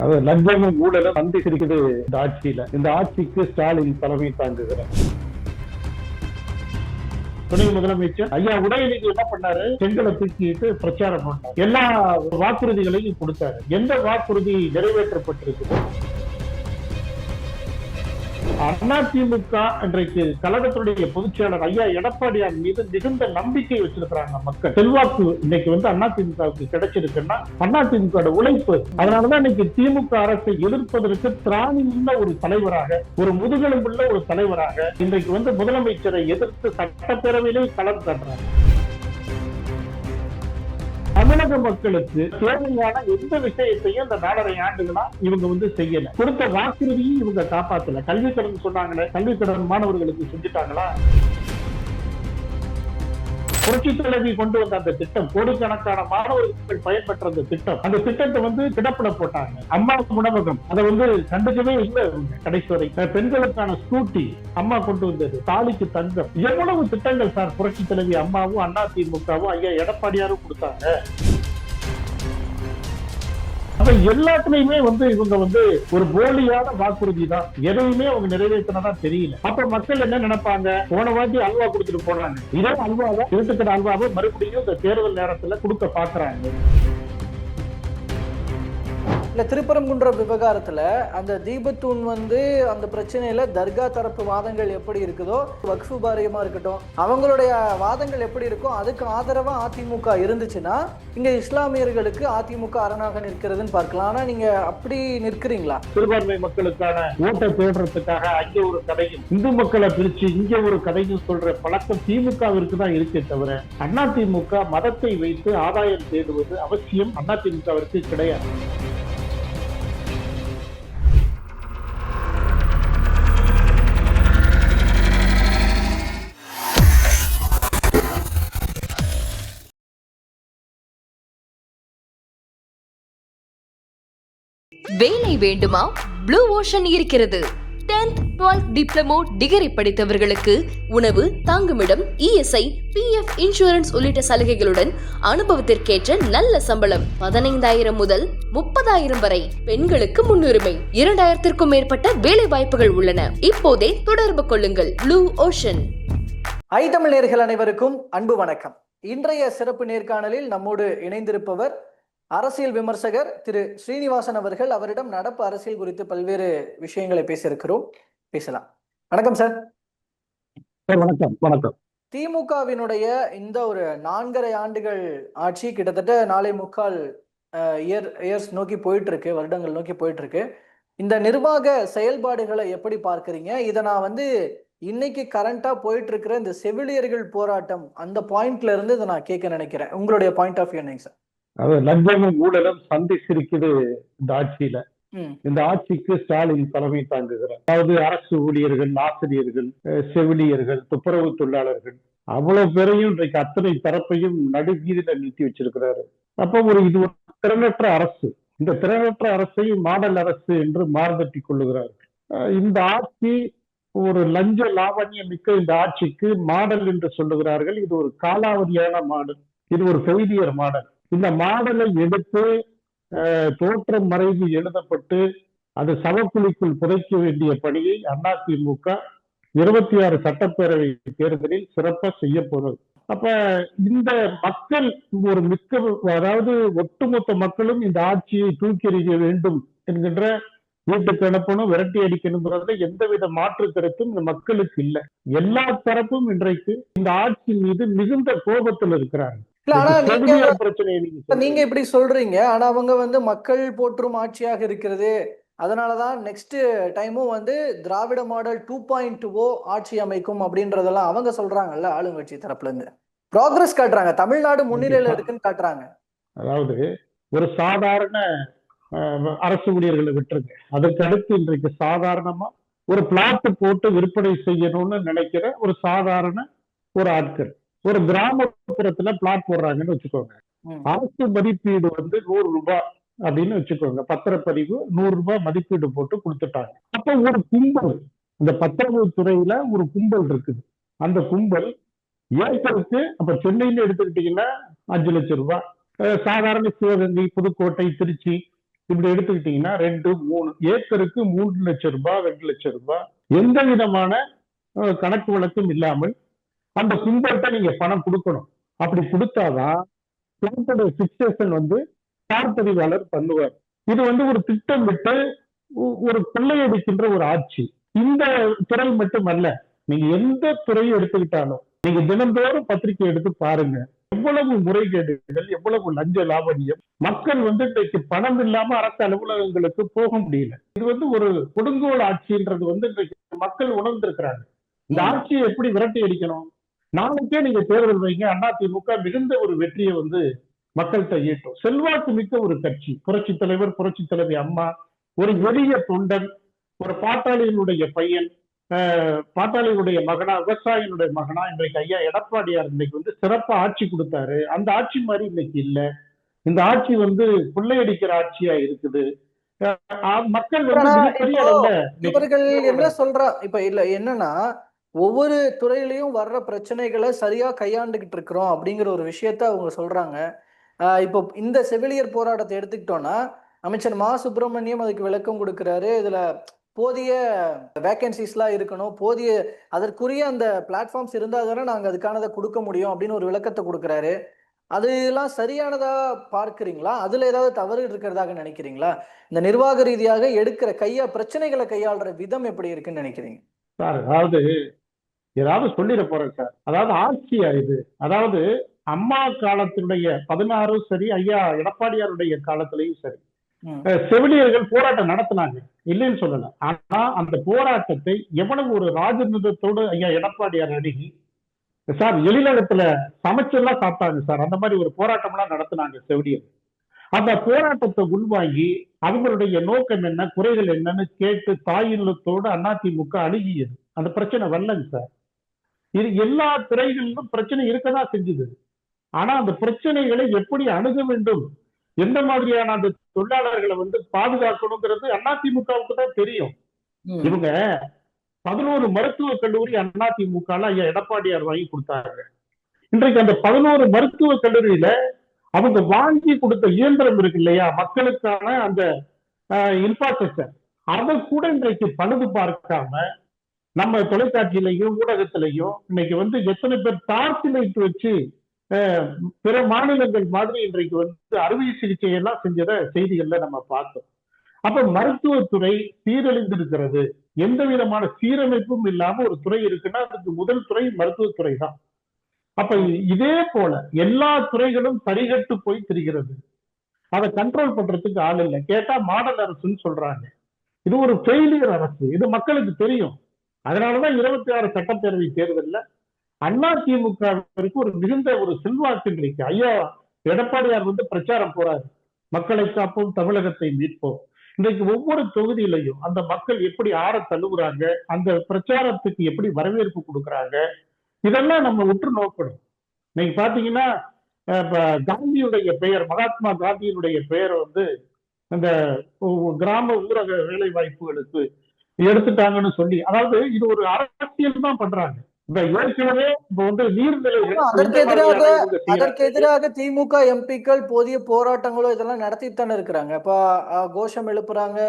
அதாவது லஞ்சமும் ஊழலும் சந்திச்சிருக்குது இந்த ஆட்சியில. இந்த ஆட்சிக்கு ஸ்டாலின் தலைமை தாங்குகிறார். துணை முதலமைச்சர் ஐயா உதயநிதி என்ன பண்ணாரு? செங்கலை தூக்கிட்டு பிரச்சாரம் பண்ணார். எல்லா வாக்குறுதிகளையும் கொடுத்தாரு. எந்த வாக்குறுதி நிறைவேற்றப்பட்டிருக்குது? அதிமுக இன்றைக்கு கழகத்துடைய பொதுச்செயலர் ஐயா எடப்பாடியார் மீது மிகுந்த நம்பிக்கை வச்சிருக்கிறாங்க மக்கள். செல்வாக்கு இன்னைக்கு அதிமுகவுக்கு கிடைச்சிருக்குன்னா அதிமுக உழைப்பு. அதனாலதான் இன்னைக்கு திமுக அரசை எதிர்ப்பதற்கு திராணி உள்ள ஒரு தலைவராக, ஒரு முதுகெலும்புள்ள ஒரு தலைவராக இன்றைக்கு முதலமைச்சரை எதிர்த்து சட்டப்பேரவையிலே களம் காட்டுறாங்க. தமிழக மக்களுக்கு தேவையான எந்த விஷயத்தையும் இந்த 4.5 ஆண்டுகளா இவங்க செய்யல. கொடுத்த வாக்குறுதியும் இவங்க காப்பாத்தல. கல்வி கடன் சொன்னாங்களே, கல்வி கடன் மாணவர்களுக்கு செஞ்சுட்டாங்களா? புரட்சி தலைவி கொண்டு வந்த அந்த திட்டம், கோடிக்கணக்கான மாணவர்கள் பயன்பெற்ற அந்த திட்டம், அந்த திட்டத்தை கிடப்பிட போட்டாங்க. அம்மா உணவகம் அதை கண்டுக்கவே இல்லை கடைசி வரை. பெண்களுக்கான ஸ்கூட்டி அம்மா கொண்டு வந்தது, தாலிக்கு தங்கம், எவ்வளவு திட்டங்கள் சார் புரட்சி தலைவி அம்மாவும் அதிமுகவும் ஐயா எடப்பாடியாரும் கொடுத்தாங்க. அப்ப எல்லாத்துலயுமே இவங்க ஒரு போலியான வாக்குறுதி தான். எதையுமே அவங்க நிறைவேற்றினதா தெரியல. அப்ப மக்கள் என்ன நினைப்பாங்க? போன வாட்டி அல்வா கொடுத்துட்டு போனாங்க, இதே அல்வாவை, இருட்டுக்கிற அல்வாவை மறுபடியும் இந்த தேர்தல் நேரத்துல கொடுக்க பாக்குறாங்க. இல்ல, திருப்பரங்குன்ற விவகாரத்துல அந்த தீபத்தூண் அந்த பிரச்சனையில தர்கா தரப்பு வாதங்கள் எப்படி இருக்குதோ, வக்ஃபு வாரியமா இருக்கட்டும், அவங்களுடைய வாதங்கள் எப்படி இருக்கோ அதுக்கு ஆதரவா அதிமுக இருந்துச்சுன்னா இங்க இஸ்லாமியர்களுக்கு அதிமுக அரணாக நிற்கிறதுன்னு பார்க்கலாம். ஆனா நீங்க அப்படி நிற்கிறீங்களா? சிறுபான்மை மக்களுக்கான ஓட்டை தேடுறதுக்காக அங்க ஒரு கதையும், இந்து மக்களை பிரிச்சு இங்க ஒரு கதையும் சொல்ற பழக்கம் திமுகவிற்கு தான் இருக்கே தவிர அதிமுக மதத்தை வைத்து ஆதாயம் தேடுவது அவசியம் அதிமுகவிற்கு கிடையாது. வேலை வேண்டுமா? ப்ளூ ஓஷன் இருக்கிறது. 10th 12th டிப்ளமோ டிகிரி படித்தவர்களுக்கு உணவு, தங்குமிடம், இஎஸ்ஐ, பிஎஃப், இன்சூரன்ஸ் உள்ளிட்ட சலுகைகளுடன் அனுபவத்திற்கேற்ற நல்ல சம்பளம் 15,000 முதல் 30,000 வரை. பெண்களுக்கு முன்னுரிமை. 2,000க்கும் மேற்பட்ட வேலை வாய்ப்புகள் உள்ளன. இப்போதே தொடர்பு கொள்ளுங்கள். Blue ocean. தமிழ் நேயர்கள் அனைவருக்கும் அன்பு வணக்கம். இன்றைய சிறப்பு நேர்காணலில் நம்மோடு இணைந்திருப்பவர் அரசியல் விமர்சகர் திரு ஸ்ரீனிவாசன் அவர்கள். அவரிடம் நடப்பு அரசியல் குறித்து பல்வேறு விஷயங்களை பேசியிருக்கிறோம். பேசலாம். வணக்கம் சார். வணக்கம். வணக்கம். திமுகவினுடைய இந்த ஒரு 4.5 ஆண்டுகள் ஆட்சி கிட்டத்தட்ட 4.25 இயர்ஸ் நோக்கி போயிட்டு இருக்கு, வருடங்கள் நோக்கி போயிட்டு இருக்கு. இந்த நிர்வாக செயல்பாடுகளை எப்படி பார்க்கறீங்க? இதை நான் இன்னைக்கு கரண்டா போயிட்டு இருக்கிற இந்த செவிலியர்கள் போராட்டம் அந்த பாயிண்ட்ல இருந்து இதை நான் கேட்க நினைக்கிறேன். உங்களுடைய பாயிண்ட் ஆஃப் வியூ என்னங்க சார்? அதாவது லஞ்சமும் ஊழலும் சந்திச்சிருக்குது இந்த ஆட்சியில. இந்த ஆட்சிக்கு ஸ்டாலின் தலைமை தாங்குகிறார். அதாவது அரசு ஊழியர்கள், ஆசிரியர்கள், செவிலியர்கள், துப்புரவு தொழிலாளர்கள் அவ்வளவு பேரையும் இன்றைக்கு அத்தனை தரப்பையும் நடுவீதியில நிறுத்தி வச்சிருக்கிறாரு. அப்ப இது ஒரு திறனற்ற அரசு. இந்த திறனற்ற அரசை மாடல் அரசு என்று மார்தட்டி கொள்ளுகிறார்கள். இந்த ஆட்சி ஒரு லஞ்ச லாவண்யம் மிக்க இந்த ஆட்சிக்கு மாடல் என்று சொல்லுகிறார்கள். இது ஒரு காலாவதியான மாடல், இது ஒரு ஃபெயிலியர் மாடல். இந்த மாடலை எடுத்து தோற்றம் மறைவு எழுதப்பட்டு அது சவக்குழிக்குள் புதைக்க வேண்டிய பணியை அதிமுக 26 சட்டப்பேரவை தேர்தலில் சிறப்பாக செய்ய போறது. அப்ப இந்த மக்கள் ஒரு அதாவது ஒட்டுமொத்த மக்களும் இந்த ஆட்சியை தூக்கி எறிய வேண்டும் என்கின்ற வீட்டுக்கு அனுப்பணும், விரட்டி அடிக்கணுங்கிறதுல எந்தவித மாற்று கருத்தும் இந்த மக்களுக்கு இல்லை. எல்லா தரப்பும் இன்றைக்கு இந்த ஆட்சி மீது மிகுந்த கோபத்தில் இருக்கிறாங்க. நீங்க இப்படி சொல்றீங்க, ஆனா அவங்க மக்கள் போற்றும் ஆட்சியாக இருக்கிறது. அதனாலதான் நெக்ஸ்ட் டைமும் திராவிட மாடல் 2.0 ஆட்சி அமைக்கும் அப்படின்றதெல்லாம் அவங்க சொல்றாங்கல்ல. ஆளுங்கட்சி தரப்புல இருந்து ப்ராக்ரஸ் காட்டுறாங்க, தமிழ்நாடு முன்னிலையில இருக்குன்னு காட்டுறாங்க. அதாவது ஒரு சாதாரண அரசு ஊழியர்களை விட்டுருங்க, அதற்கு அடுத்து இன்றைக்கு சாதாரணமா ஒரு பிளாட் போட்டு விற்பனை செய்யணும்னு நினைக்கிற ஒரு சாதாரண ஒரு ஆட்கள் ஒரு கிராமப்புறத்துல பிளாட் போடுறாங்கன்னு வச்சுக்கோங்க. அரசு மதிப்பீடு 100 ரூபாய் அப்படின்னு வச்சுக்கோங்க. பத்திரப்பதிவு 100 ரூபாய் மதிப்பீடு போட்டு கொடுத்துட்டாங்க. அப்ப ஒரு கும்பல், இந்த பத்திரப்பதிவு துறையில ஒரு கும்பல் இருக்குது. அந்த கும்பல் ஏக்கருக்கு, அப்ப சென்னையில எடுத்துக்கிட்டீங்கன்னா 5 லட்சம் ரூபாய், சாதாரண சிவகங்கை, புதுக்கோட்டை, திருச்சி இப்படி எடுத்துக்கிட்டீங்கன்னா 2-3 ஏக்கருக்கு 3 லட்சம் ரூபாய் 2 லட்சம் ரூபாய் எந்த விதமான கணக்கு வழக்கும் இல்லாமல் அந்த கும்பல்கிட்ட நீங்க பணம் கொடுக்கணும். அப்படி கொடுத்தாதான் பிளாட்டோட பிக்சேஷன் பார்ப்பதிவாளர் பண்ணுவார். இது ஒரு திட்டமிட்டு ஒரு கொள்ளையடிக்கின்ற ஒரு ஆட்சி. இந்த துறை மட்டுமல்ல, நீங்க எந்த துறையை எடுத்துக்கிட்டாலும் நீங்க தினந்தோறும் பத்திரிகை எடுத்து பாருங்க, எவ்வளவு முறைகேடுகள், எவ்வளவு லஞ்ச லாவணியம். மக்கள் இன்றைக்கு பணம் இல்லாம அரசு அலுவலகங்களுக்கு போக முடியல. இது ஒரு கொடுங்கோல் ஆட்சின்றது இன்றைக்கு மக்கள் உணர்ந்திருக்கிறாங்க. இந்த ஆட்சியை எப்படி விரட்டி அடிக்கணும்? நாளைக்கே நீங்க தேர்தல் வைங்க, அதிமுக மிகுந்த ஒரு வெற்றியை மக்கள்கிட்ட ஈட்டும். செல்வாக்கு மிக்க ஒரு கட்சி, புரட்சி தலைவர் புரட்சி தலைவி அம்மா, ஒரு எளிய தொண்டன், ஒரு பாட்டாளியினுடைய பையன், பாட்டாளியினுடைய மகனா, விவசாயினுடைய மகனா இன்றைக்கு ஐயா எடப்பாடியார் இன்னைக்கு சிறப்பா ஆட்சி கொடுத்தாரு. அந்த ஆட்சி மாதிரி இன்னைக்கு இல்ல. இந்த ஆட்சி கொள்ளையடிக்கிற ஆட்சியா இருக்குது. மக்கள் இவர்கள் என்ன சொல்றா இப்ப இல்ல என்னன்னா, ஒவ்வொரு துறையிலையும் வர்ற பிரச்சனைகளை சரியா கையாண்டுகிட்டு இருக்கிறோம் அப்படிங்கிற ஒரு விஷயத்த அவங்க சொல்றாங்க. இப்போ இந்த செவிலியர் போராட்டத்தை எடுத்துக்கிட்டோம்னா, அமைச்சர் மா சுப்பிரமணியம் அதுக்கு விளக்கம் கொடுக்கிறாரு. இதுல போதிய வேகன்சிஸ்லாம் இருக்கணும், போதிய அதற்குரிய அந்த பிளாட்ஃபார்ம்ஸ் இருந்தால் தானே நாங்கள் அதுக்கானதை கொடுக்க முடியும் அப்படின்னு ஒரு விளக்கத்தை கொடுக்குறாரு. அதெல்லாம் சரியானதா பார்க்குறீங்களா? அதுல ஏதாவது தவறு இருக்கிறதாக நினைக்கிறீங்களா? இந்த நிர்வாக ரீதியாக எடுக்கிற பிரச்சனைகளை கையாளுற விதம் எப்படி இருக்குன்னு நினைக்கிறீங்க சார்? ஏதாவது சொல்லிட போறேன் சார். அதாவது ஆட்சியா இது? அதாவது அம்மா காலத்தினுடைய 16 சரி, ஐயா எடப்பாடியாருடைய காலத்திலையும் சரி, செவிலியர்கள் போராட்டம் நடத்தினாங்க, இல்லைன்னு சொல்லல. ஆனா அந்த போராட்டத்தை எவ்வளவு ஒரு ராஜநிதத்தோடு ஐயா எடப்பாடியார் அணுகி, சார் எழிலகத்துல சமைச்செல்லாம் சாப்பிட்டாங்க சார், அந்த மாதிரி ஒரு போராட்டம் எல்லாம் நடத்தினாங்க செவிலியர். அந்த போராட்டத்தை உள்வாங்கி அவங்களுடைய நோக்கம் என்ன, குறைகள் என்னன்னு கேட்டு தாயில்லத்தோடு அதிமுக அணுகியது. அந்த பிரச்சனை வரலங்க சார். இது எல்லா துறைகளிலும் பிரச்சனை இருக்கதான் செஞ்சது. ஆனா அந்த பிரச்சனைகளை எப்படி அணுக வேண்டும், எந்த மாதிரியான அந்த தொழிலாளர்களை பாதுகாக்கணுங்கிறது அதிமுகவுக்கு தான் தெரியும். இவங்க 11 மருத்துவக் கல்லூரி அதிமுக ஐயா எடப்பாடியார் வாங்கி கொடுத்தாங்க. இன்றைக்கு அந்த 11 மருத்துவக் கல்லூரியில அவங்க வாங்கி கொடுத்த இயந்திரம் இருக்கு இல்லையா, மக்களுக்கான அந்த இன்ஃப்ராஸ்ட்ரக்சர், அதை கூட இன்றைக்கு பழுது பார்க்காம நம்ம தொலைக்காட்சியிலையும் ஊடகத்திலையும் இன்னைக்கு எத்தனை பேர் டார்ச் லைட் வச்சு பிற மாநிலங்கள் மாதிரி இன்றைக்கு அறுவை சிகிச்சை எல்லாம் செஞ்சத செய்திகள்ல நம்ம பார்த்தோம். அப்ப மருத்துவத்துறை சீரழிந்திருக்கிறது. எந்த விதமான சீரமைப்பும் இல்லாம ஒரு துறை இருக்குன்னா அதுக்கு முதல் துறை மருத்துவத்துறை தான். அப்ப இதே போல எல்லா துறைகளும் சரிகட்டு போய் திரிகிறது. அதை கண்ட்ரோல் பண்றதுக்கு ஆள் இல்லை. கேட்டா மாடல் அரசுன்னு சொல்றாங்க. இது ஒரு ஃபெயிலியர் அரசு, இது மக்களுக்கு தெரியும். அதனாலதான் 26 சட்டப்பேரவை தேர்தலில் அதிமுகவிற்கு ஒரு மிகுந்த ஒரு செல்வாக்கு இருக்கு. ஐயா எடப்பாடியார் பிரச்சாரம் போறாரு, மக்களை காப்போம் தமிழகத்தை மீட்போம். இன்றைக்கு ஒவ்வொரு தொகுதியிலையும் அந்த மக்கள் எப்படி ஆற தள்ளுகிறாங்க, அந்த பிரச்சாரத்துக்கு எப்படி வரவேற்பு கொடுக்குறாங்க, இதெல்லாம் நம்ம உற்று நோக்கணும். நீங்க பாத்தீங்கன்னா காந்தியுடைய பெயர், மகாத்மா காந்தியினுடைய பெயர் அந்த கிராம ஊரக வேலை வாய்ப்புகளுக்கு எடுத்துட்டாங்கன்னு சொல்லி, அதாவது இது ஒரு அரசியல் தான் பண்றாங்க. ஏற்கனவே நீர்நிலை அதற்கு எதிராக திமுக எம்பிக்கள் போதிய போராட்டங்களோ இதெல்லாம் நடத்தித்தானே இருக்கிறாங்க. இப்ப கோஷம் எழுப்புறாங்க,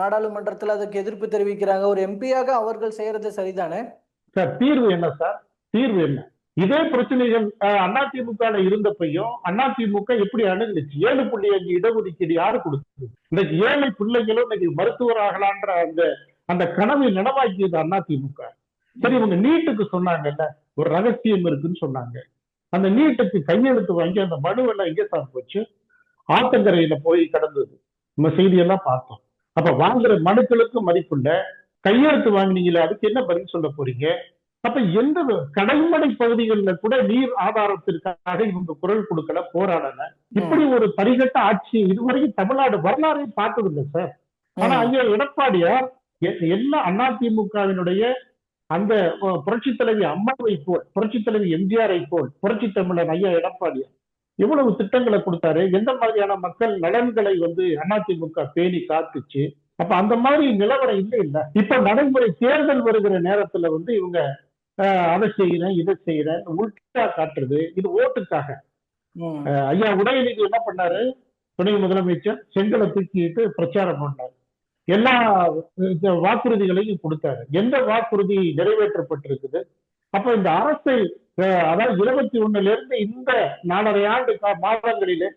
நாடாளுமன்றத்துல அதுக்கு எதிர்ப்பு தெரிவிக்கிறாங்க. ஒரு எம்பியாக அவர்கள் செய்யறது சரிதானே சார்? தீர்வு என்ன சார்? தீர்வு என்ன? இதே பிரச்சனைகள் அதிமுக இருந்தப்பையும் அதிமுக எப்படி அணுகுச்சு? 7.5 இடஒதுக்கீடு யாரு கொடுத்தது? இன்னைக்கு ஏழை பிள்ளைகளும் இன்னைக்கு மருத்துவர் ஆகலான்ற அந்த கனவை நனவாக்கியது அதிமுக. சரி, இவங்க நீட்டுக்கு சொன்னாங்கல்ல, ஒரு ரகசியம் இருக்குன்னு சொன்னாங்க. அந்த நீட்டுக்கு கையெழுத்து வாங்கி அந்த மனுவெல்லாம் எங்கே சார் போச்சு? ஆத்தங்கரையில போய் கடந்தது. நம்ம செய்தியெல்லாம் பார்த்தோம். அப்ப வாங்குற மனுக்களுக்கு மதிப்புள்ள, கையெழுத்து வாங்கினீங்களே அதுக்கு என்ன பதில் சொல்ல போறீங்க? அப்ப எந்த கடைமடை பகுதிகளில் கூட நீர் ஆதாரத்திற்காக இவங்க குரல் கொடுக்கல, போராடல. இப்படி ஒரு பரிகட்ட ஆட்சி இதுவரைக்கும் தமிழ்நாடு வரலாறை பார்த்ததில்லை சார். ஆனா ஐயா எடப்பாடியார் எல்லா அதிமுகவினுடைய அந்த புரட்சி தலைவி அம்மாவை போல், புரட்சி தலைவி எம்ஜிஆரை போல் புரட்சி தமிழர் ஐயா எடப்பாடியார் எவ்வளவு திட்டங்களை கொடுத்தாரு, எந்த மாதிரியான மக்கள் நலன்களை அதிமுக பேணி காத்துச்சு. அப்ப அந்த மாதிரி நிலவரம் இல்லை. இப்ப நடைமுறை தேர்தல் வருகிற நேரத்துல இவங்க அதை செய்யறேன் இதை செய்யறேன் உள்டா காட்டுறது. இது ஓட்டுக்காக. ஐயா உதயநிதி என்ன பண்ணாரு? துணை முதலமைச்சர் செங்கலை தூக்கிட்டு பிரச்சாரம் பண்ணார். எல்லா வாக்குறுதிகளையும் கொடுத்தாரு. எந்த வாக்குறுதி நிறைவேற்றப்பட்டிருக்குது? அப்ப இந்த அரசை அதாவது 21 இருந்து இந்த 4.5 ஆண்டு மாதங்களிலே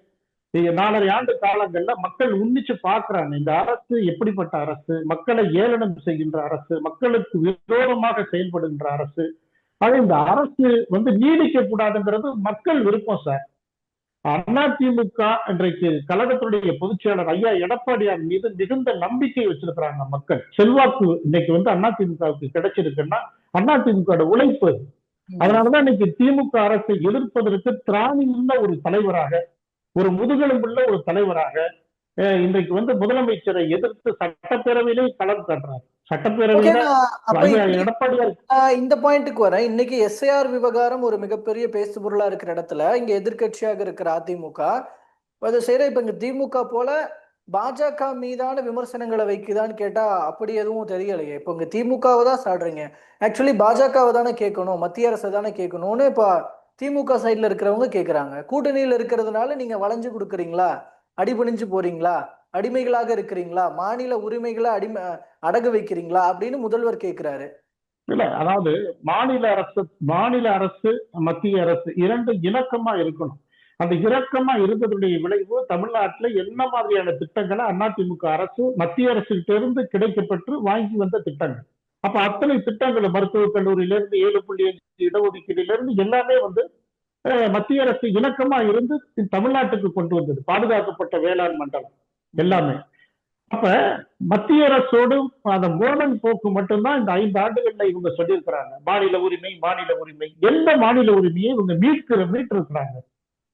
4.5 ஆண்டு காலங்கள்ல மக்கள் உன்னிச்சு பாக்குறாங்க இந்த அரசு எப்படிப்பட்ட அரசு, மக்களை ஏளனம் செய்கின்ற அரசு, மக்களுக்கு விரோதமாக செயல்படுகின்ற அரசு. ஆக இந்த அரசு நீடிக்க கூடாதுங்கிறது மக்கள் விருப்பம் சார். அதிமுக இன்றைக்கு கழகத்துடைய பொதுச் செயலர் ஐயா எடப்பாடியார் மீது மிகுந்த நம்பிக்கை வச்சிருக்கிறாங்க மக்கள். செல்வாக்கு இன்னைக்கு அதிமுகவுக்கு கிடைச்சிருக்குன்னா அதிமுக உழைப்பு. அதனாலதான் இன்னைக்கு திமுக அரசை எதிர்ப்பதற்கு திராணி உள்ள ஒரு தலைவராக, ஒரு முதுகெலும்புள்ள ஒரு தலைவராக இன்றைக்கு முதலமைச்சரை எதிர்த்து சட்டப்பேரவையிலே களம் காட்டுறாரு. சட்டப்பேரவையில எடப்பாடியார் இந்த பாயிண்ட்டுக்கு வரேன். இன்னைக்கு எஸ்ஐஆர் விவகாரம் ஒரு மிகப்பெரிய பேசு பொருளா இருக்கிற இடத்துல இங்க எதிர்கட்சியாக இருக்கிற அதிமுக அதை செய்யற. இப்ப இங்க திமுக போல பாஜக மீதான விமர்சனங்களை வைக்குதான்னு கேட்டா அப்படி எதுவும் தெரியலையே. இப்போ இங்க திமுகவை தான் சாடுறீங்க. ஆக்சுவலி பாஜகவை தானே கேட்கணும், மத்திய அரசை தானே கேட்கணும்னு இப்ப திமுக சைட்ல இருக்கிறவங்க கேட்கறாங்க. கூட்டணியில் இருக்கிறதுனால நீங்க வளைஞ்சு கொடுக்குறீங்களா, அடிபணிஞ்சு போறீங்களா, அடிமைகளாக இருக்கிறீங்களா, மாநில உரிமைகளை அடகு வைக்கிறீங்களா அப்படின்னு முதல்வர் கேட்கிறாரு. இல்ல, அதாவது மாநில அரசு மத்திய அரசு இரண்டு இணக்கமா இருக்கணும். அந்த இணக்கமா இருந்ததுடைய விளைவு தமிழ்நாட்டுல என்ன மாதிரியான திட்டங்களை அதிமுக அரசு மத்திய அரசுகிட்ட இருந்து கிடைக்கப்பட்டு வாங்கி வந்த திட்டங்கள். அப்ப அத்தனை திட்டங்கள் மருத்துவக் கல்லூரியில இருந்து 7.5 இடஒதுக்கீடுல இருந்து எல்லாமே மத்திய அரசு இணக்கமா இருந்து தமிழ்நாட்டுக்கு கொண்டு வந்தது. பாதுகாக்கப்பட்ட வேளாண் மண்டலம் எல்லாமே. அப்ப மத்திய அரசோடு அந்த மோதல் போக்கு மட்டும்தான் இந்த 5 ஆண்டுகள்ல இவங்க சொல்லியிருக்கிறாங்க. மாநில உரிமை எந்த மாநில உரிமையை இவங்க மீட்டிருக்கிறாங்க.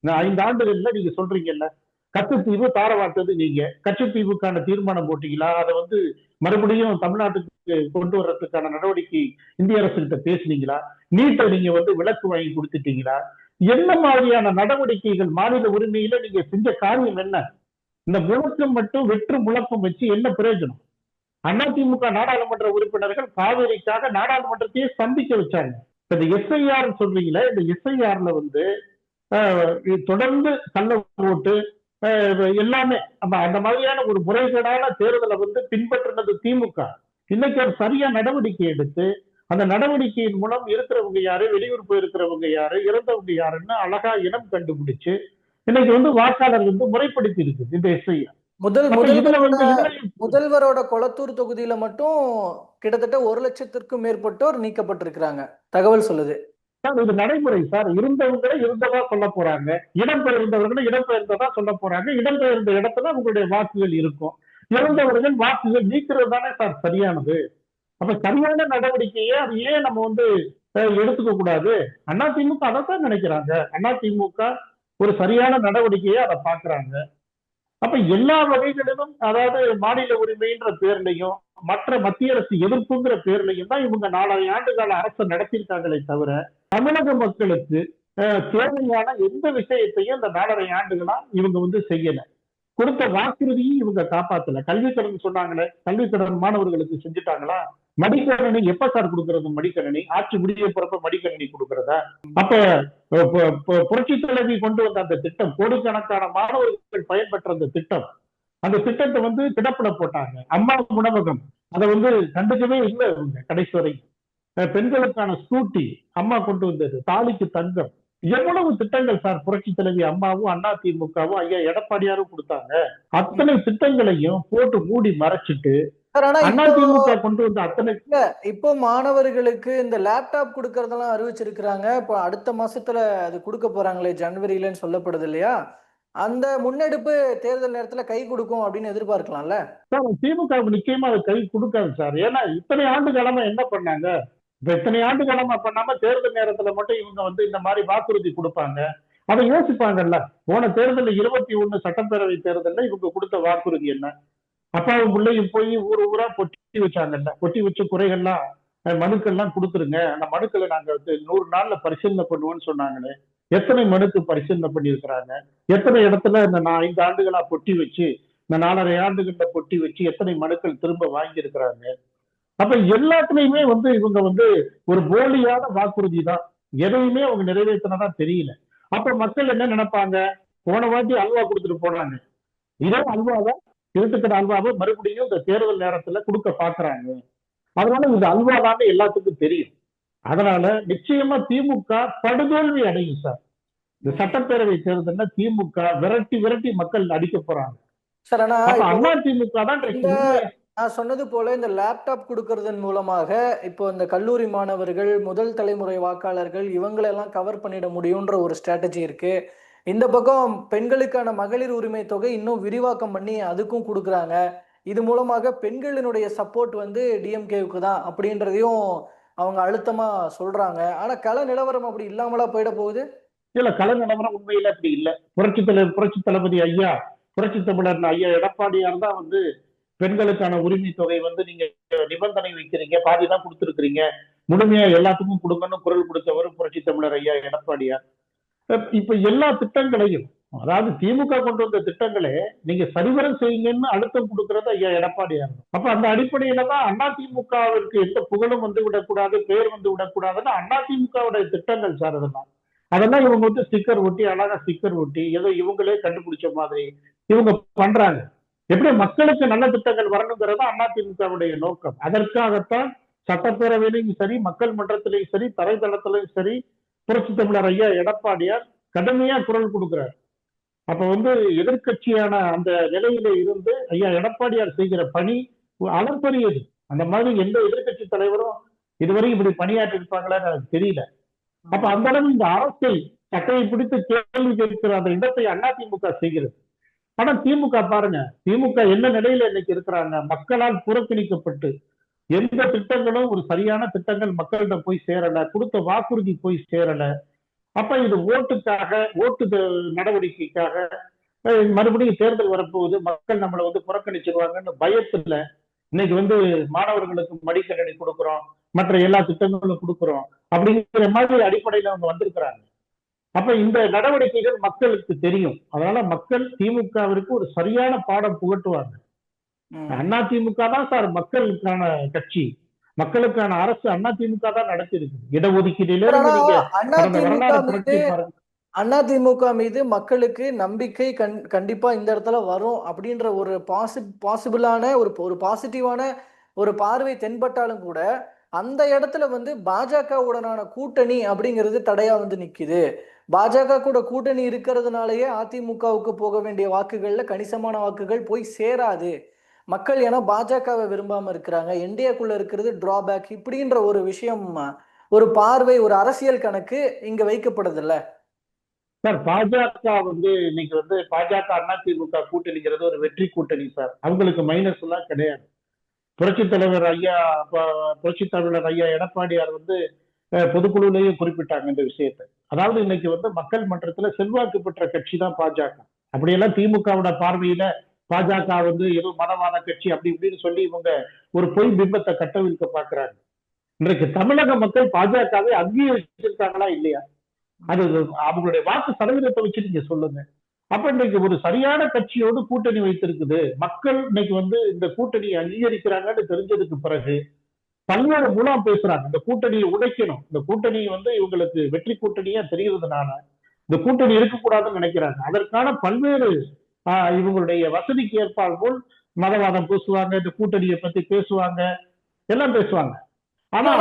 5 ஆண்டுகள்ல நீங்க சொல்றீங்கல்ல, கச்சத்தீவு தாரவாட்டது நீங்க, கச்சத்தீவுக்கான தீர்மானம் போட்டீங்களா? அதை மறுபடியும் தமிழ்நாட்டுக்கு கொண்டு வர்றதுக்கான நடவடிக்கை இந்திய அரசு கிட்ட பேசுனீங்களா? நீட்டை நீங்க விலக்கு வாங்கி கொடுத்துட்டீங்களா? என்ன மாதிரியான நடவடிக்கைகள் மாநில உரிமையில நீங்க செஞ்ச காரியம் என்ன? இந்த முழக்கம் மட்டும் வெற்று முழக்கம் வச்சு என்ன பிரயோஜனம்? அதிமுக நாடாளுமன்ற உறுப்பினர்கள் காவிரிக்காக நாடாளுமன்றத்தையே ஸ்தம்பிக்க வச்சாங்க. இந்த எஸ்ஐஆர் சொல்றீங்களே, இந்த எஸ்ஐஆர்ல தொடர்ந்து கள்ள ஓட்டு எல்லாமே அந்த மாதிரியான ஒரு முறைகேடான தேர்தலை பின்பற்றினது திமுக. இன்னைக்கு ஒரு சரியா நடவடிக்கை எடுத்து அந்த நடவடிக்கையின் மூலம் இருக்கிறவங்க யாரு, வெளியூர் போயிருக்கிறவங்க யாரு, இறந்தவங்க யாருன்னு அழகா இனம் கண்டுபிடிச்சு இன்னைக்கு வாக்காளர் முறைப்படுத்தி இருக்குது இந்த எஸ்ஐஆர். முதல்வரோட கொளத்தூர் தொகுதியில மட்டும் கிட்டத்தட்ட 1 லட்சத்திற்கும் மேற்பட்டோர் நீக்கப்பட்டிருக்கிறாங்க தகவல் சொல்லுது. இது நடைமுறை சார். இருந்தவங்களை இருந்ததா சொல்ல போறாங்க, இடம்பெயர்ந்தவர்களை இடம்பெயர்ந்ததா சொல்ல போறாங்க. இடம்பெயர்ந்த இடத்துல உங்களுடைய வாக்குகள் இருக்கும். இறந்தவர்கள் வாக்குகள் நீக்கிறது தானே சார் சரியானது. அப்ப சரியான நடவடிக்கையை அது ஏன் நம்ம எடுத்துக்க கூடாது? அதிமுக அதைத்தான் நினைக்கிறாங்க. அதிமுக ஒரு சரியான நடவடிக்கையை அதை பாக்குறாங்க. அப்ப எல்லா வகைகளிலும், அதாவது மாநில உரிமைன்ற பேர்லையும் மற்ற மத்திய அரசு எதிர்ப்புங்கிற பேர்லையும் தான் இவங்க 4 ஆண்டு கால அரசை நடத்தியிருக்காங்களே தவிர தமிழக மக்களுக்கு தேவையான எந்த விஷயத்தையும் இந்த 4.5 ஆண்டுகளா இவங்க செய்யல. கொடுத்த வாக்குறுதியும் இவங்க காப்பாத்தல. கல்விக்கடன் சொன்னாங்களே, கல்விக்கடன் மாணவர்களுக்கு செஞ்சுட்டாங்களா? மடிக்கணினி எப்ப சார் கொடுக்கறது? மடிக்கணினி ஆட்சி முடிய போறப்ப மடிக்கணினி கொடுக்கறதா? அப்ப புரட்சி தலைவி கொண்டு வந்த அந்த திட்டம், கோடிக்கணக்கான மாணவர்கள் பயன்பெற்ற அந்த திட்டத்தை கிடப்புல போட்டாங்க. அம்மா உணவகம் அதை கண்டுக்கவே இல்லை இவங்க கடைசி வரை. பெண்களுக்கான ஸ்கூட்டி அம்மா கொண்டு வந்தது, தாலிக்கு தங்கம், எவ்வளவு திட்டங்கள் சார் புரட்சி தலைவி அம்மாவும் அதிமுகவும் ஐயா எடப்பாடியாரும் கொடுத்தாங்க. அத்தனை திட்டங்களையும் போட்டு மூடி மறைச்சிட்டு அதிமுக கொண்டு வந்த அத்தனை. இப்போ மாணவர்களுக்கு இந்த லேப்டாப் கொடுக்கறதெல்லாம் அறிவிச்சிருக்கிறாங்க. இப்போ அடுத்த மாசத்துல அது கொடுக்க போறாங்களே, ஜனவரியிலன்னு சொல்லப்படுது இல்லையா? அந்த முன்னெடுப்பு தேர்தல் நேரத்துல கை கொடுக்கும் அப்படின்னு எதிர்பார்க்கலாம்ல சார்? திமுக நிச்சயமா அது கை கொடுக்காது சார். ஏன்னா இத்தனை ஆண்டு காலமா என்ன பண்ணாங்க? இத்தனை ஆண்டு காலமா பண்ணாம தேர்தல் நேரத்துல மட்டும் இவங்க இந்த மாதிரி வாக்குறுதி கொடுப்பாங்க. அதை யோசிப்பாங்கல்ல. போன தேர்தலில் 21 சட்டப்பேரவை தேர்தலில் இவங்க கொடுத்த வாக்குறுதி என்ன? அப்பாவும் பிள்ளையும் போய் ஊரா பொட்டி வச்சாங்கல்ல. பொட்டி வச்ச குறைகள்லாம் மனுக்கள்லாம் கொடுத்துருங்க, அந்த மனுக்களை நாங்க 100 நாள்ல பரிசீலனை பண்ணுவோம்னு சொன்னாங்களே. எத்தனை மனுக்கு பரிசீலனை பண்ணியிருக்கிறாங்க? எத்தனை இடத்துல இந்த 5 ஆண்டுகளா பொட்டி வச்சு, இந்த 4.5 ஆண்டுகள்ல பொட்டி வச்சு எத்தனை மனுக்கள் திரும்ப வாங்கி இருக்கிறாங்க? அப்ப எல்லாத்துலயுமே இவங்க ஒரு போலியான வாக்குறுதி தான். எதையுமே அவங்க நிறைவேற்றினதா தெரியல. அப்ப மக்கள் என்ன நினைப்பாங்க? போன வாட்டி அல்வா கொடுத்துட்டு போனாங்க, இதே அல்வாவை, இருட்டுக்கடை அல்வாவை மறுபடியும் இந்த தேர்தல் நேரத்துல கொடுக்க பாக்குறாங்க. அதனால இது அல்வாதான்னு எல்லாத்துக்கும் தெரியும். அதனால நிச்சயமா திமுக படுதோல்வி அடையும் சார். இந்த சட்டப்பேரவை தேர்தல்ல திமுக விரட்டி விரட்டி மக்கள் அடிக்க போறாங்க. சார் ஆனா அப்ப இப்போ அதிமுக தான் இந்த நான் சொன்னது போல இந்த லேப்டாப் கொடுக்கறதன் மூலமாக இப்போ இந்த கல்லூரி மாணவர்கள், முதல் தலைமுறை வாக்காளர்கள் இவங்களெல்லாம் கவர் பண்ணிட முடியுன்ற ஒரு ஸ்ட்ராட்டஜி இருக்கு. இந்த பக்கம் பெண்களுக்கான மகளிர் உரிமை தொகை இன்னும் விரிவாக்கம் பண்ணி அதுக்கும் கொடுக்குறாங்க. இது மூலமாக பெண்களினுடைய சப்போர்ட் வந்து டிஎம்கேவுக்கு தான் அப்படின்றதையும் அவங்க அழுத்தமா சொல்றாங்க. ஆனா கள நிலவரம் அப்படி இல்லாமலா போயிட போகுது? இல்ல, கள நிலவரம் உண்மையில அப்படி இல்ல. புரட்சி தளபதி ஐயா, புரட்சி தமிழர் ஐயா எடப்பாடியார் தான் வந்து பெண்களுக்கான உரிமை தொகை வந்து நீங்க நிபந்தனை வைக்கிறீங்க, பாதிதான் கொடுத்துருக்கீங்க, முழுமையா எல்லாத்துக்கும் கொடுங்கன்னு குரல் கொடுத்தவர் புரட்சி தமிழர் ஐயா எடப்பாடியார். இப்ப எல்லா திட்டங்களையும், அதாவது திமுக கொண்டு வந்த திட்டங்களே நீங்க சரிவரம் செய்யுங்கன்னு அழுத்தம் கொடுக்கறது ஐயா எடப்பாடியார். அப்ப அந்த அடிப்படையில தான் அதிமுகவிற்கு எந்த புகழும் வந்து விடக்கூடாது, பேர் வந்து விடக்கூடாதுன்னு அதிமுகவுடைய திட்டங்கள் சார். அதெல்லாம் இவங்க வந்து ஸ்டிக்கர் ஒட்டி, அழகா ஸ்டிக்கர் ஒட்டி ஏதோ இவங்களே கண்டுபிடிச்ச மாதிரி இவங்க பண்றாங்க. எப்படி மக்களுக்கு நல்ல திட்டங்கள் வரணுங்கிறது அதிமுகவுடைய நோக்கம். அதற்காகத்தான் சட்டப்பேரவையிலையும் சரி, மக்கள் மன்றத்திலையும் சரி, தரைத்தளத்திலையும் சரி, புரட்சி தமிழர் ஐயா எடப்பாடியார் கடுமையா குரல் கொடுக்கிறார். அப்ப வந்து எதிர்கட்சியான அந்த நிலையில இருந்து ஐயா எடப்பாடியார் செய்கிற பணி அளப்பரியது. அந்த மாதிரி எந்த எதிர்கட்சி தலைவரும் இதுவரை இப்படி பணியாற்றி இருப்பாங்களான்னு எனக்கு தெரியல. அப்ப அந்த அளவு இந்த அரசியல் சட்டையை பிடித்து கேள்வி கேட்கிற அந்த இடத்தை அதிமுக செய்கிறது. ஆனா திமுக பாருங்க, திமுக என்ன நிலையில இன்னைக்கு இருக்கிறாங்க, மக்களால் புறக்கணிக்கப்பட்டு எந்த திட்டங்களும் ஒரு சரியான திட்டங்கள் மக்களிடம் போய் சேரல, கொடுத்த வாக்குறுதி போய் சேரல. அப்ப இது ஓட்டுக்காக, நடவடிக்கைக்காக மறுபடியும் தேர்தல் வரப்போகுது, மக்கள் நம்மளை வந்து புறக்கணிச்சிருவாங்கன்னு பயத்துல இன்னைக்கு வந்து மாணவர்களுக்கு மடிக்கணினி கொடுக்குறோம், மற்ற எல்லா திட்டங்களும் கொடுக்குறோம் அப்படிங்கிற மாதிரி அடிப்படையில அவங்க வந்திருக்கிறாங்க. அப்ப இந்த நடவடிக்கைகள் மக்களுக்கு தெரியும். அதனால மக்கள் திமுகவிற்கு ஒரு சரியான பாடம் புகட்டுவாங்க. அதிமுக தான் சார் மக்களுக்கான கட்சி, மக்களுக்கான அரசு அதிமுக தான் நடத்திருக்கு. இடஒதுக்கீடுல அதிமுக மீது மக்களுக்கு நம்பிக்கை கண்டிப்பா இந்த இடத்துல வரும் அப்படின்ற ஒரு பாசிபிளான ஒரு பாசிட்டிவான ஒரு பார்வை தென்பட்டாலும் கூட அந்த இடத்துல வந்து பாஜக உடனான கூட்டணி அப்படிங்கிறது தடையா வந்து நிக்குது. பாஜக கூட கூட்டணி இருக்கிறதுனாலயே அதிமுகவுக்கு போக வேண்டிய வாக்குகள்ல கணிசமான வாக்குகள் போய் சேராது. மக்கள் ஏன்னா பாஜகவை விரும்பாம இருக்கிறாங்க, என்டிஏக்குள்ள இருக்கிறது டிராபேக் இப்படின்ற ஒரு விஷயம், ஒரு பார்வை, ஒரு அரசியல் கணக்கு இங்க வைக்கப்படுது இல்ல சார். பாஜக வந்து இன்னைக்கு வந்து பாஜக அதிமுக கூட்டணிங்கிறது ஒரு வெற்றி கூட்டணி சார். அவங்களுக்கு மைனஸ் எல்லாம் கிடையாது. புரட்சி தலைவர் ஐயா எடப்பாடியார் வந்து பொதுக்குழுலையும் குறிப்பிட்டாங்க இந்த விஷயத்தை. அதாவது இன்னைக்கு வந்து மக்கள் மன்றத்துல செல்வாக்கு பெற்ற கட்சி தான் பாஜக. அப்படியெல்லாம் திமுகவோட பார்வையில பாஜக வந்து ஏதோ மதவாத கட்சி அப்படி இப்படின்னு சொல்லி இவங்க ஒரு பொய் பிம்பத்தை கட்டவிழ்க்க பாக்குறாங்க. இன்றைக்கு தமிழக மக்கள் பாஜகவை அங்கீகரிச்சிருக்காங்களா இல்லையா? அது அவங்களுடைய வாக்கு சதவீதத்தை வச்சு நீங்க சொல்லுங்க. அப்ப இன்னைக்கு ஒரு சரியான கட்சியோடு கூட்டணி வைத்திருக்குது, மக்கள் இன்னைக்கு வந்து இந்த கூட்டணியை அங்கீகரிக்கிறாங்கன்னு தெரிஞ்சதுக்கு பிறகு பல்வேறு மூலம் பேசுறாங்க. இந்த கூட்டணியை உடைக்கணும், இந்த கூட்டணி வந்து இவங்களுக்கு வெற்றி கூட்டணியா தெரிகிறதுனால இந்த கூட்டணி இருக்கக்கூடாதுன்னு நினைக்கிறாங்க. அதற்கான பல்வேறு இவங்களுடைய வசதிக்கு ஏற்பால் போல் மதவாதம் பேசுவாங்க, இந்த கூட்டணியை பத்தி பேசுவாங்க, எல்லாம் பேசுவாங்க. ஆனா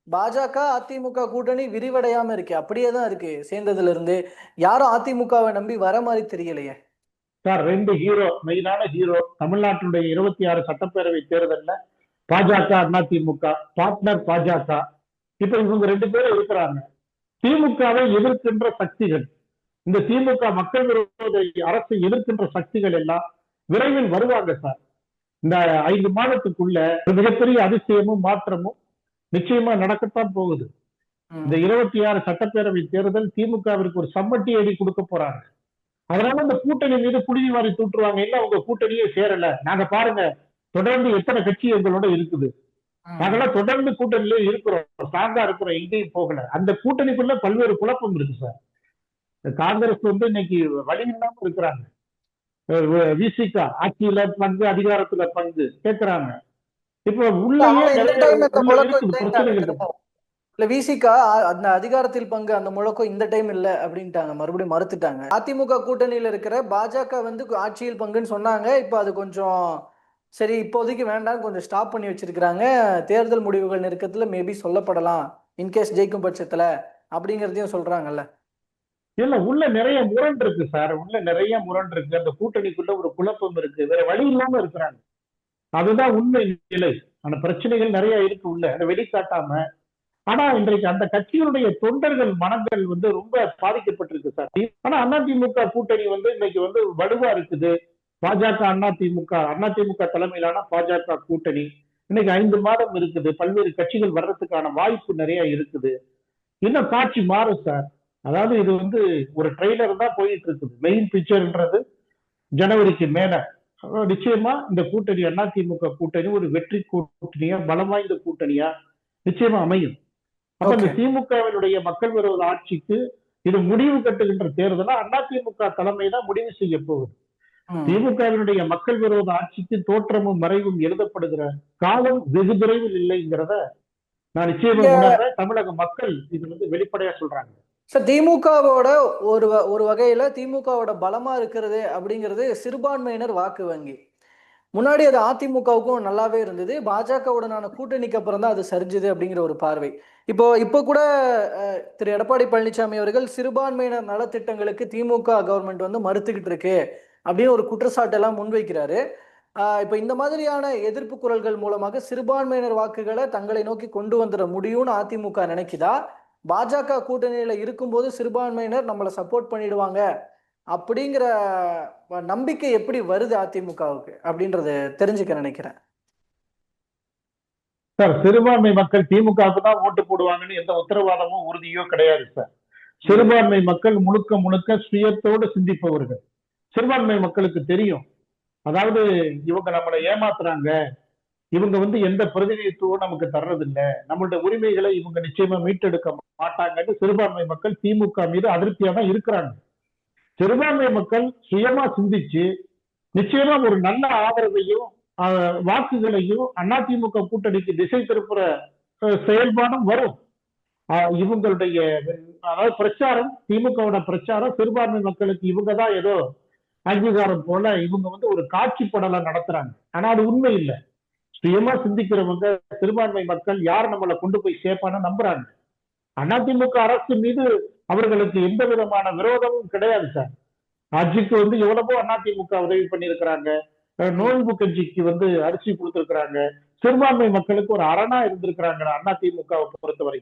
பாஜக அதிமுக கூட்டணி விரிவடையாம இருக்கு, அப்படியேதான் இருக்கு. சேர்ந்ததுல இருந்து யாரும் அதிமுகவை நம்பி வர மாதிரி தெரியலையே சார். ரெண்டு ஹீரோ, மெயினான ஹீரோ தமிழ்நாட்டினுடைய 26 சட்டப்பேரவை தேர்தல்ல பாஜக அதிமுக பார்ட்னர் பாஜக. இப்ப இவங்க ரெண்டு பேரும் இருக்கிறாங்க. திமுகவை எதிர்க்கின்ற சக்திகள், இந்த திமுக மக்கள் விரோத அரசை எதிர்க்கின்ற சக்திகள் எல்லாம் விரைவில் வருவாங்க சார். இந்த 5 மாதத்துக்குள்ள மிகப்பெரிய அதிசயமும் மாற்றமும் நிச்சயமா நடக்கத்தான் போகுது. இந்த 26 சட்டப்பேரவை தேர்தல் திமுகவிற்கு ஒரு சம்மட்டி அடி கொடுக்க போறாங்க. அதனால இந்த கூட்டணி மீது புழுதி வாரி தூட்டுருவாங்க. இல்ல உங்க கூட்டணியே சேரல, நாங்க பாருங்க தொடர்ந்து எத்தனை கட்சி எங்களோட இருக்குது, நாங்கெல்லாம் தொடர்ந்து கூட்டணியிலே இருக்கிறோம், ஸ்ட்ராங்கா இருக்கிறோம், எங்கேயும் போகல. அந்த கூட்டணிக்குள்ள பல்வேறு குழப்பம் இருக்கு சார். காங்கிரஸ் வந்து இன்னைக்கு வழி இல்லாம இருக்கிறாங்க. விசிக ஆட்சியில பங்கு, அதிகாரத்துல பங்கு கேட்கிறாங்க. இப்ப உள்ளே இல்ல விசிகா அந்த அதிகாரத்தில் பங்கு அந்த முழக்கம் இந்த டைம் இல்ல அப்படின்ட்டாங்க, மறுபடியும் மறுத்துட்டாங்க. அதிமுக கூட்டணியில இருக்கிற பாஜக வந்து ஆட்சியில் பங்குன்னு சொன்னாங்க. இப்ப அது கொஞ்சம் சரி இப்போதைக்கு வேண்டாம், கொஞ்சம் ஸ்டாப் பண்ணி வச்சிருக்கிறாங்க. தேர்தல் முடிவுகள் நெருக்கத்துல மேபி சொல்லப்படலாம், இன்கேஸ் ஜெயிக்கும் பட்சத்துல அப்படிங்கறதையும் சொல்றாங்கல்ல. இல்ல உள்ள நிறைய முரண் இருக்கு சார், உள்ள நிறைய முரண் இருக்கு. அந்த கூட்டணிக்குள்ள ஒரு குழப்பம் இருக்கு, வேற வழி இல்லாம இருக்கிறாங்க. அதுதான் உண்மை நிலை. அந்த பிரச்சனைகள் நிறைய இருக்கு உள்ள, அதை வெளிக்காட்டாம. ஆனா இன்றைக்கு அந்த கட்சிகளுடைய தொண்டர்கள் மனங்கள் வந்து ரொம்ப பாதிக்கப்பட்டிருக்கு சார். ஆனா அதிமுக கூட்டணி வந்து இன்னைக்கு வந்து வலுவா இருக்குது. பாஜக அதிமுக தலைமையிலான பாஜக கூட்டணி இன்னைக்கு 5 மாதம் இருக்குது. பல்வேறு கட்சிகள் வர்றதுக்கான வாய்ப்பு நிறைய இருக்குது. இன்னும் காட்சி மாறும் சார். அதாவது இது வந்து ஒரு ட்ரெய்லர் தான் போயிட்டு இருக்குது. மெயின் பிக்சர்ன்றது ஜனவரிக்கு மேல நிச்சயமா இந்த கூட்டணி அதிமுக கூட்டணி ஒரு வெற்றி கூட்டணியா, பலம் வாய்ந்த கூட்டணியா நிச்சயமா அமையும். அப்ப இந்த திமுகவினுடைய மக்கள் விரோத ஆட்சிக்கு இது முடிவு கட்டுகின்ற தேர்தலா அதிமுக தலைமை தான் முடிவு செய்ய போகுது. திமுகவினுடைய மக்கள் விரோத ஆட்சிக்கு தோற்றமும் மறைவும் எழுதப்படுகிற காலம் வெகு விரைவில் இல்லைங்கிறத நான் நிச்சயமா உணர்றேன். தமிழக மக்கள் இது வந்து வெளிப்படையா சொல்றாங்க. சார், திமுகவோட ஒரு வகையில திமுகவோட பலமா இருக்கிறது அப்படிங்கிறது சிறுபான்மையினர் வாக்கு வங்கி. முன்னாடி அது அதிமுகவுக்கும் நல்லாவே இருந்தது, பாஜகவுடனான கூட்டணிக்கு அப்புறம் தான் அது சரிஞ்சுது அப்படிங்கிற ஒரு பார்வை. இப்போ கூட திரு எடப்பாடி பழனிசாமி அவர்கள் சிறுபான்மையினர் நலத்திட்டங்களுக்கு திமுக கவர்மெண்ட் வந்து மறுத்துக்கிட்டு இருக்கு அப்படின்னு ஒரு குற்றச்சாட்டெல்லாம் முன்வைக்கிறாரு. இப்போ இந்த மாதிரியான எதிர்ப்பு குரல்கள் மூலமாக சிறுபான்மையினர் வாக்குகளை தங்களை நோக்கி கொண்டு வந்துட முடியும்னு அதிமுக நினைக்குதா? பாஜக கூட்டணியில இருக்கும்போது சிறுபான்மையினர் நம்மளை சப்போர்ட் பண்ணிடுவாங்க அப்படிங்கிற நம்பிக்கை எப்படி வருது அதிமுகவுக்கு அப்படின்றத தெரிஞ்சுக்க நினைக்கிறேன். சார், சிறுபான்மை மக்கள் திமுகவுக்கு தான் ஓட்டு போடுவாங்கன்னு எந்த உத்தரவாதமும் உறுதியோ கிடையாது சார். சிறுபான்மை மக்கள் முழுக்க முழுக்க சுயத்தோடு சிந்திப்பவர்கள். சிறுபான்மை மக்களுக்கு தெரியும், அதாவது இவங்க நம்மளை ஏமாத்துறாங்க, இவங்க வந்து எந்த பிரதிநிதித்துவம் நமக்கு தர்றது இல்ல, நம்மளுடைய உரிமைகளை இவங்க நிச்சயமா மீட்டெடுக்க மாட்டாங்கன்னு சிறுபான்மை மக்கள் திமுக மீது அதிருப்தியா தான் இருக்கிறாங்க. சிறுபான்மை மக்கள் சுயமா சிந்திச்சு நிச்சயமா ஒரு நல்ல ஆதரவையும் வாக்குகளையும் அதிமுக கூட்டணிக்கு திசை திருப்புற செயல்பாடும் வரும். இவங்களுடைய அதாவது பிரச்சாரம், திமுகவோட பிரச்சாரம் சிறுபான்மை மக்களுக்கு இவங்க தான் ஏதோ அங்கீகாரம் போல இவங்க வந்து ஒரு காட்சி படலை நடத்துறாங்க. ஆனா அது உண்மை இல்லை. சுயமா சிந்திக்கிறவங்க சிறுபான்மை மக்கள் யார் நம்மளை கொண்டு போய் சேர்ப்பான்னு நம்புறாங்க. அதிமுக அரசு மீது அவர்களுக்கு எந்த விதமான விரோதமும் கிடையாது சார். ஆட்சிக்கு வந்து எவ்வளவோ அதிமுக உதவி பண்ணியிருக்கிறாங்க, நோன்பு கட்சிக்கு வந்து அரிசி கொடுத்திருக்கிறாங்க, சிறுபான்மை மக்களுக்கு ஒரு அரணா இருந்திருக்கிறாங்க அதிமுகவை பொறுத்தவரை.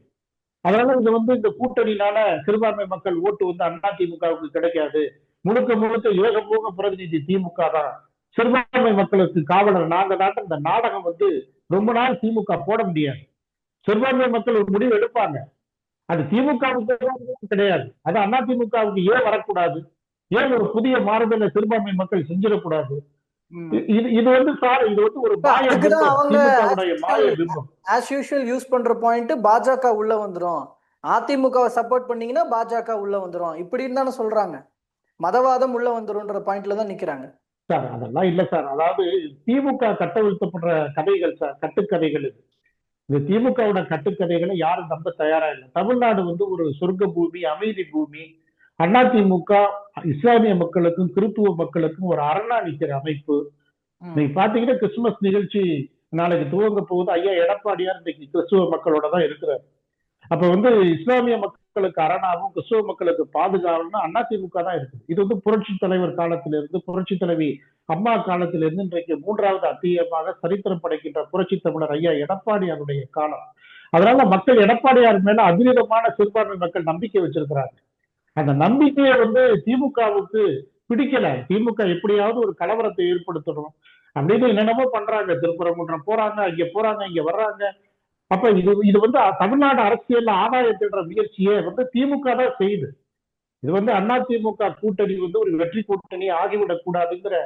அதனால இது வந்து இந்த கூட்டணியினால சிறுபான்மை மக்கள் ஓட்டு வந்து அதிமுகவுக்கு கிடைக்காது, முழுக்க முழுக்க ஏகபோக பிரதிநிதி திமுக தான், சிறுபான்மை மக்களுக்கு காவலர் நாங்க தான், இந்த நாடகம் வந்து ரொம்ப நாள் திமுக போட முடியாது. சிறுபான்மை மக்கள் ஒரு முடிவு எடுப்பாங்க, அது திமுகவுக்கு கிடையாது, அது அதிமுகவுக்கு ஏன் வரக்கூடாது, ஏன் ஒரு புதிய மாறுதலை சிறுபான்மை மக்கள் செஞ்சிடக்கூடாது. இது வந்து சார், இது வந்து ஒரு யூஸ் பண்ற பாயிண்ட் பாஜக உள்ள வந்துரும், அதிமுகவை சப்போர்ட் பண்ணீங்கன்னா பாஜக உள்ள வந்துரும், இப்படி இருந்தாலும் சொல்றாங்க. மதவாதம் உள்ள வந்துரும்ன்ற பாயிண்ட்ல தான் நிக்கிறாங்க சார். அதெல்லாம் இல்ல சார். அதாவது திமுக கட்டவிழ்த்தப்படுற கதைகள் சார், கட்டுக்கதைகள். இது இந்த திமுகவோட கட்டுக்கதைகளை யாரும் நம்ப தயாரா இல்லை. தமிழ்நாடு வந்து ஒரு சொர்க்க பூமி, அமைதி பூமி. அதிமுக இஸ்லாமிய மக்களுக்கும் கிறிஸ்துவ மக்களுக்கும் ஒரு அரணா நிக்கிற அமைப்பு. நீங்க பாத்தீங்கன்னா கிறிஸ்துமஸ் நிகழ்ச்சி நாளைக்கு துவங்க போகுது. ஐயா எடப்பாடியார் இன்னைக்கு கிறிஸ்துவ மக்களோட தான் இருக்கிறார். அப்ப வந்து இஸ்லாமிய மக்களுக்கு அரணாவும் கிறிஸ்துவ மக்களுக்கு பாதுகாவலும் அதிமுக தான் இருக்குது. இது வந்து புரட்சி தலைவர் காலத்திலிருந்து, புரட்சி தலைவி அம்மா காலத்திலிருந்து இன்றைக்கு 3வது அத்தியமாக சரித்திரம் படைக்கின்ற புரட்சி தமிழர் ஐயா எடப்பாடியாருடைய காலம். அதனால மக்கள் எடப்பாடியார் மேல அபரிதமான சிறுபான்மை மக்கள் நம்பிக்கை வச்சிருக்கிறாங்க. அந்த நம்பிக்கையை வந்து திமுகவுக்கு பிடிக்கல. திமுக எப்படியாவது ஒரு கலவரத்தை ஏற்படுத்தணும் அப்படின்னு என்னென்னமோ பண்றாங்க. திருப்பரங்குன்றம் போறாங்க, இங்க போறாங்க, இங்க வர்றாங்க. அப்ப இது வந்து தமிழ்நாடு அரசியல் ஆதாய தேடுற முயற்சியை வந்து திமுக தான் செய்யுது. இது வந்து அதிமுக கூட்டணி வந்து ஒரு வெற்றி கூட்டணி ஆகிவிடக் கூடாதுங்கிற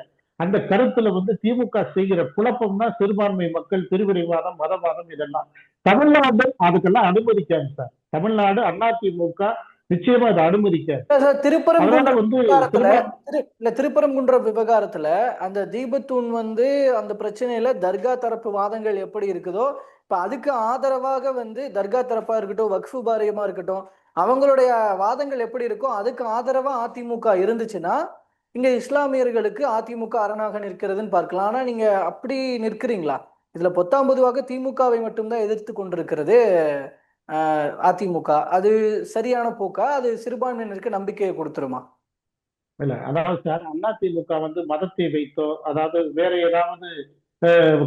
அந்த கருத்துல வந்து திமுக செய்கிற குழப்பம்னா சிறுபான்மை மக்கள், பிரிவினைவாதம், மதவாதம், இதெல்லாம் தமிழ்நாடு அதுக்கெல்லாம் அனுமதிக்காது சார். தமிழ்நாடு அதிமுக நிச்சயமா அதை அனுமதிக்காது. திருப்பரங்குன்ற விவகாரத்துல அந்த தீபத்தூண் வந்து அந்த பிரச்சனையில தர்கா தரப்பு வாதங்கள் எப்படி இருக்குதோ இப்ப அதுக்கு ஆதரவாக தர்கா தரப்பா இருக்கட்டும், வக்ஃபு வாரியமா இருக்கட்டும், அவங்களுடைய வாதங்கள் எப்படி இருக்கோ அதுக்கு ஆதரவா அதிமுக இருந்துச்சுன்னா இங்க இஸ்லாமியர்களுக்கு அதிமுக அரணாக நிற்கிறதுன்னு பார்க்கலாம். ஆனா நீங்க அப்படி நிற்கிறீங்களா? இதுல பொத்தாம் பொதுவாக திமுகவை மட்டும்தான் எதிர்த்து கொண்டிருக்கிறது அதிமுக. அது சரியான போக்கா? அது சிறுபான்மையினருக்கு நம்பிக்கையை கொடுத்துருமா? இல்ல, அதாவது சார், அதிமுக மதத்தை வைத்தோ, அதாவது வேற ஏதாவது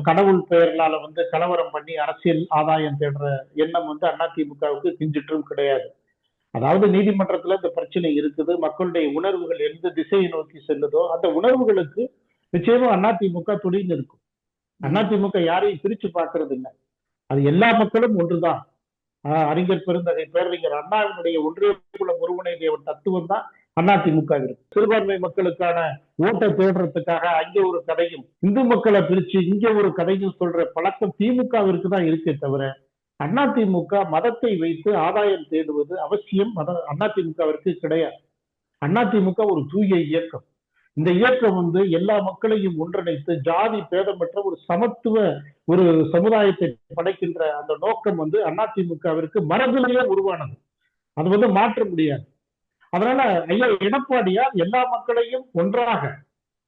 கடவுள் பெயர்களால கலவரம் பண்ணி அரசியல் ஆதாயம் தேடுற எண்ணம் அதிமுகவுக்கு கிஞ்சிற்றும் கிடையாது. அதாவது நீதிமன்றத்துல இந்த பிரச்சனை இருக்குது, மக்களுடைய உணர்வுகள் எந்த திசையை நோக்கி செல்லுதோ அந்த உணர்வுகளுக்கு நிச்சயமா அதிமுக துணிந்து இருக்கும். அதிமுக யாரையும் பிரிச்சு பார்க்கறது இல்லை. அது எல்லா மக்களும் ஒன்றுதான். அறிஞர் பெருந்தகை பேரறிஞர் அண்ணாவினுடைய ஒன்றே குலம் ஒருவனை தேவன் தத்துவம் தான் அதிமுக இருக்கு. சிறுபான்மை மக்களுக்கான ஓட்டை தேடுறதுக்காக அங்கே ஒரு கதையும், இந்து மக்களை பிரிச்சு இங்க ஒரு கதையும் சொல்ற பழக்கம் திமுகவிற்கு தான் இருக்கே தவிர அதிமுக மதத்தை வைத்து ஆதாயம் தேடுவது அவசியம் அதிமுகவிற்கு கிடையாது. அதிமுக ஒரு தூய இயக்கம். இந்த இயக்கம் எல்லா மக்களையும் ஒன்றிணைத்து ஜாதி பேதமற்ற ஒரு சமத்துவ ஒரு சமுதாயத்தை படைக்கின்ற அந்த நோக்கம் அதிமுகவிற்கு மரபிலேயே உருவானது. அது மாற்ற முடியாது. அதனால ஐயா எடப்பாடியார் எல்லா மக்களையும் ஒன்றாக,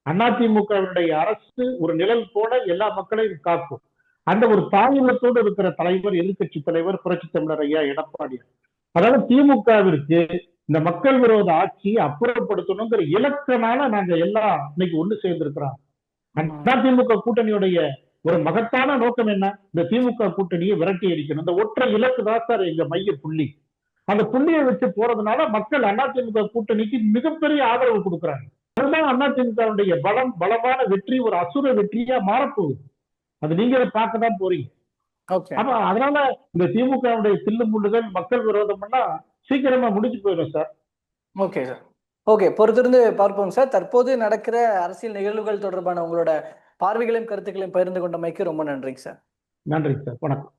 அதிமுகவினுடைய அரசு ஒரு நிழல் போல எல்லா மக்களையும் காக்கும். அந்த ஒரு தாயுள்ளத்தோடு இருக்கிற தலைவர், எதிர்கட்சி தலைவர், புரட்சி தமிழர் ஐயா எடப்பாடியார். அதாவது திமுகவிற்கு இந்த மக்கள் விரோத ஆட்சியை அப்புறப்படுத்தணுங்கிற இலக்கனால நாங்க எல்லாம் இன்னைக்கு ஒண்ணு சேர்ந்திருக்கிறோம். அதிமுக கூட்டணியுடைய ஒரு மகத்தான நோக்கம் என்ன? இந்த திமுக கூட்டணியை விரட்டி அடிக்கணும். இந்த ஒற்றை இலக்கு தான் சார் எங்க மைய புள்ளி. அந்த புள்ளியை வச்சு போறதுனால மக்கள் அதிமுக கூட்டணிக்கு மிகப்பெரிய ஆதரவு கொடுக்குறாங்க. அதுதான் அதிமுகவுடைய பலமான வெற்றி ஒரு அசுர வெற்றியா மாறப்போகுது. அது நீங்க பார்க்க தான் போறீங்க. அப்ப அதனால இந்த திமுகவுடைய தில்லு முள்ளுகள், மக்கள் விரோதம் எல்லாம் சீக்கிரமா முடிஞ்சு போயிடும் சார். ஓகே சார், ஓகே, பொறுத்திருந்து பார்ப்போம் சார். தற்போது நடக்கிற அரசியல் நிகழ்வுகள் தொடர்பான உங்களோட பார்வைகளையும் கருத்துக்களையும் பகிர்ந்து கொண்டமைக்கு ரொம்ப நன்றிங்க சார். நன்றிங்க சார். வணக்கம்.